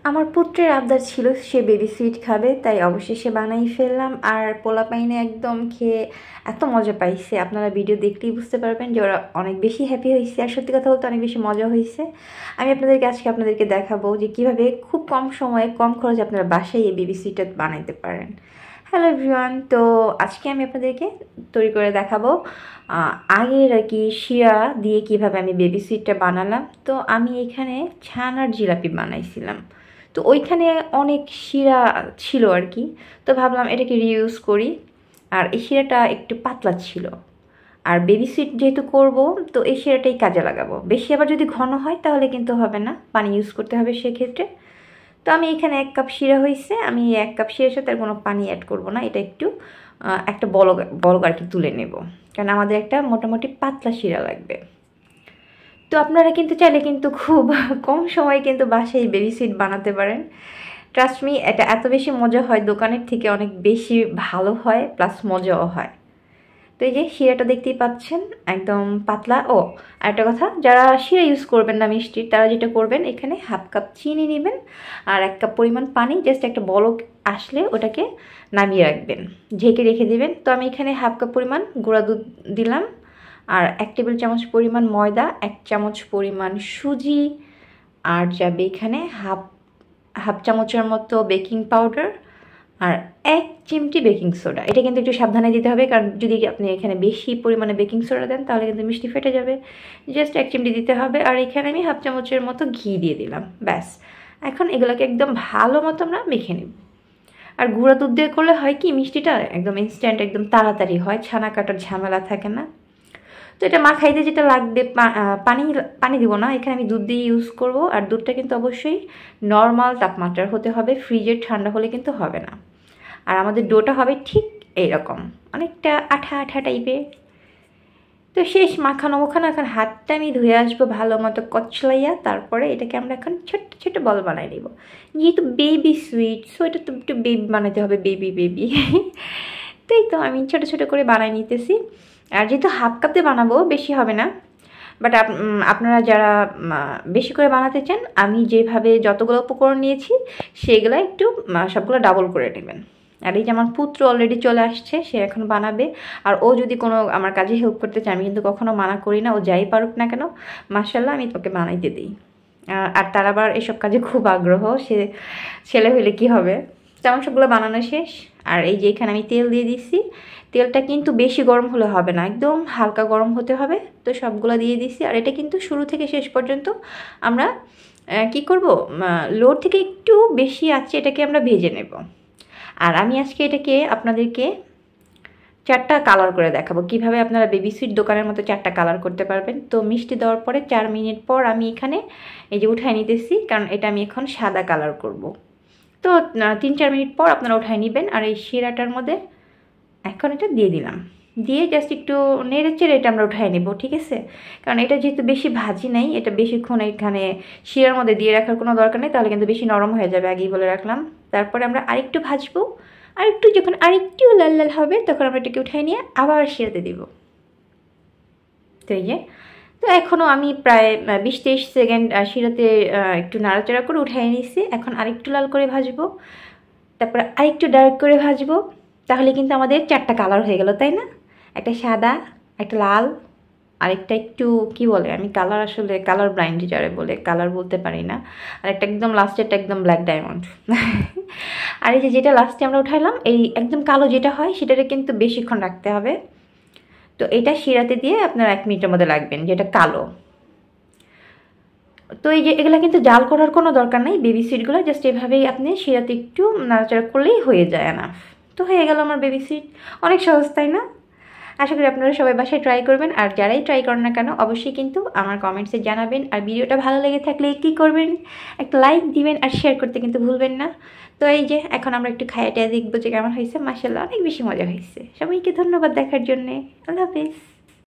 আমার পুত্রের আবদার ছিল সে বেবি সুইট খাবে, তাই অবশেষে বানাই ফেললাম। আর পোলাপাইনে একদম খেয়ে এত মজা পাইছে, আপনারা ভিডিও দেখলেই বুঝতে পারবেন যে ওরা অনেক বেশি হ্যাপি হয়েছে। আর সত্যি কথা বলতে অনেক বেশি মজা হয়েছে। আমি আপনাদেরকে দেখাবো যে কিভাবে খুব কম সময়ে কম খরচে আপনারা বাসায় এই বেবি সুইটটা বানাইতে পারেন। হ্যালো এভরিওয়ান, তো আজকে আমি আপনাদেরকে তৈরি করে দেখাবো আগের আর কি শিরা দিয়ে কিভাবে আমি বেবি সুইটটা বানালাম। তো আমি এখানে ছানার জিলাপি বানাইছিলাম, তো ওইখানে অনেক শিরা ছিল আর কি, তো ভাবলাম এটাকে রিইউজ করি। আর এই শিরাটা একটু পাতলা ছিল, আর বেবি সুইট যেহেতু করব তো এই শিরাটাই কাজে লাগাবো। বেশি আবার যদি ঘন হয় তাহলে কিন্তু হবে না, পানি ইউজ করতে হবে সেক্ষেত্রে। তো আমি এখানে 1 কাপ শিরা হয়েছে, আমি 1 কাপ শিরার সাথে আর কোনো পানি অ্যাড করব না, এটা একটু একটা বলক আর কি তুলে নেব, কারণ আমাদের একটা মোটামুটি পাতলা শিরা লাগবে। তো আপনারা কিন্তু চাইলে কিন্তু খুব কম সময়ে কিন্তু বাসায় বেবি সুইট বানাতে পারেন। ট্রাস্ট মি, এটা এত বেশি মজা হয়, দোকানের থেকে অনেক বেশি ভালো হয়, প্লাস মজাও হয়। তো এই যে শিরাটা দেখতেই পাচ্ছেন একদম পাতলা। ও আরেকটা কথা, যারা শিরা ইউজ করবেন না মিষ্টির, তারা যেটা করবেন এখানে 1/2 কাপ চিনি নেবেন আর 1 কাপ পরিমাণ পানি, জাস্ট একটা বলক আসলে ওটাকে নামিয়ে রাখবেন, ঢেকে রেখে দিবেন। তো আমি এখানে 1/2 কাপ পরিমাণ গুঁড়া দুধ দিলাম, আর 1 টেবিল চামচ পরিমাণ ময়দা, 1 চামচ পরিমাণ সুজি, আর যাবে এখানে হাফ চামচের মতো বেকিং পাউডার, আর 1 চিমটি বেকিং সোডা। এটা কিন্তু একটু সাবধানে দিতে হবে, কারণ যদি আপনি এখানে বেশি পরিমাণে বেকিং সোডা দেন তাহলে কিন্তু মিষ্টি ফেটে যাবে। জাস্ট 1 চিমটি দিতে হবে। আর এখানে আমি হাফ চামচের মতো ঘি দিয়ে দিলাম, ব্যাস। এখন এগুলোকে একদম ভালো মতো আমরা মেখে নেব। আর গুঁড়া দুধ দিয়ে করলে হয় কি, মিষ্টিটা একদম ইনস্ট্যান্ট, একদম তাড়াতাড়ি হয়, ছানা কাটার ঝামেলা থাকে না। তো এটা মাখাইতে যেটা লাগবে, পানি দিব না, এখানে আমি দুধ দিয়ে ইউজ করব। আর দুধটা কিন্তু অবশ্যই নর্মাল তাপমাত্রার হতে হবে, ফ্রিজের ঠান্ডা হলে কিন্তু হবে না। আর আমাদের ডোটা হবে ঠিক এইরকম, অনেকটা আঠা আঠা টাইপের। তো শেষ মাখানো এখন হাতটা আমি ধুয়ে আসবো ভালো মতো কচলাইয়া, তারপরে এটাকে আমরা এখন ছোট্ট ছোট্ট বল বানাই নেব। যেহেতু বেবি সুইট, সো এটা তো একটু বেবি বানাতে হবে, বেবি তাই তো আমি ছোট ছোট করে বানাই নিতেছি। আর যেহেতু 1/2 কাপ দিয়ে বানাবো, বেশি হবে না। বাট আপনারা যারা বেশি করে বানাতে চান, আমি যেভাবে যতগুলো উপকরণ নিয়েছি সেগুলো একটু সবগুলো ডাবল করে নেবেন। আর এই যে আমার পুত্র অলরেডি চলে আসছে, সে এখন বানাবে। আর ও যদি কোনো আমার কাজে হেল্প করতে চায়, আমি কিন্তু কখনো মানা করি না, ও যাই পারুক না কেন, মাশাআল্লাহ আমি তোকে বানাইতে দিই। আর তার আবার এসব কাজে খুব আগ্রহ, সে ছেলে হলে কি হবে। তেমন সবগুলো বানানো শেষ। আর এই যে এখানে আমি তেল দিয়ে দিচ্ছি, তেলটা কিন্তু বেশি গরম হলে হবে না, একদম হালকা গরম হতে হবে। তো সবগুলো দিয়ে দিচ্ছি। আর এটা কিন্তু শুরু থেকে শেষ পর্যন্ত আমরা কি করব, লো থেকে একটু বেশি আছে, এটাকে আমরা ভেজে নেব। আর আমি আজকে এটাকে আপনাদেরকে 4টা কালার করে দেখাবো, কিভাবে আপনারা বেবি সুইট দোকানের মতো 4টা কালার করতে পারবেন। তো মিষ্টি দেওয়ার পরে 4 মিনিট পর আমি এখানে এই যে উঠায় নিতেছি, কারণ এটা আমি এখন সাদা কালার করব। তো 3-4 মিনিট পর আপনারা উঠায় নেবেন। আর এই শিরাটার মধ্যে এখন এটা দিয়ে দিলাম, দিয়ে জাস্ট একটু নেড়ে চেড়ে এটা আমরা উঠায় নেব, ঠিক আছে। কারণ এটা যেহেতু বেশি ভাজি নাই, এটা বেশিক্ষণ এখানে শিরার মধ্যে দিয়ে রাখার কোনো দরকার নেই, তাহলে কিন্তু বেশি নরম হয়ে যাবে, আগেই বলে রাখলাম। তারপরে আমরা আরেকটু ভাজবো, যখন আরেকটু লাল লাল হবে তখন আমরা এটাকে উঠায় নিয়ে আবার শিরাতে দিব। তো এই যে, তো এখনও আমি প্রায় 20-23 সেকেন্ড শিরাতে একটু নাড়াচাড়া করে উঠাই নিয়েছি। এখন আরেকটু লাল করে ভাজবো, তারপরে আরেকটু ডার্ক করে ভাজবো। তাহলে কিন্তু আমাদের 4টা কালার হয়ে গেল, তাই না? একটা সাদা, একটা লাল, আরেকটা একটু কি বলে, আমি কালার আসলে কালার ব্লাইন্ড যারে বলে, কালার বলতে পারি না। আর একটা একদম লাস্টেরটা একদম ব্ল্যাক ডায়মন্ড। আর এই যে যেটা লাস্টে আমরা উঠাইলাম, এই একদম কালো যেটা হয় সেটাকে কিন্তু বেশিক্ষণ রাখতে হবে। তো এটা শিরাতে দিয়ে আপনার 1 মিনিটের মধ্যে রাখবেন, যেটা কালো। তো এই যে এগুলা কিন্তু জাল করার কোনো দরকার নেই, বেবি সুইটগুলো জাস্ট এভাবেই আপনি শিরাতে একটু নাড়াচাড়া করলেই হয়ে যায় না। তো হয়ে গেল আমার বেবি সুইট, অনেক সহজ তাই না? আশা করি আপনারা সবাই বাসায় ট্রাই করবেন। আর যারাই ট্রাই করেন না কেন, অবশ্যই কিন্তু আমার কমেন্টসে জানাবেন। আর ভিডিওটা ভালো লেগে থাকলে কি করবেন, একটা লাইক দিবেন আর শেয়ার করতে কিন্তু ভুলবেন না। তো এই যে এখন আমরা একটু খাইটা দেখবো যে কেমন হয়েছে। মাশাআল্লাহ অনেক বেশি মজা হয়েছে। সবাইকে ধন্যবাদ দেখার জন্যে। আল্লাহ হাফেজ।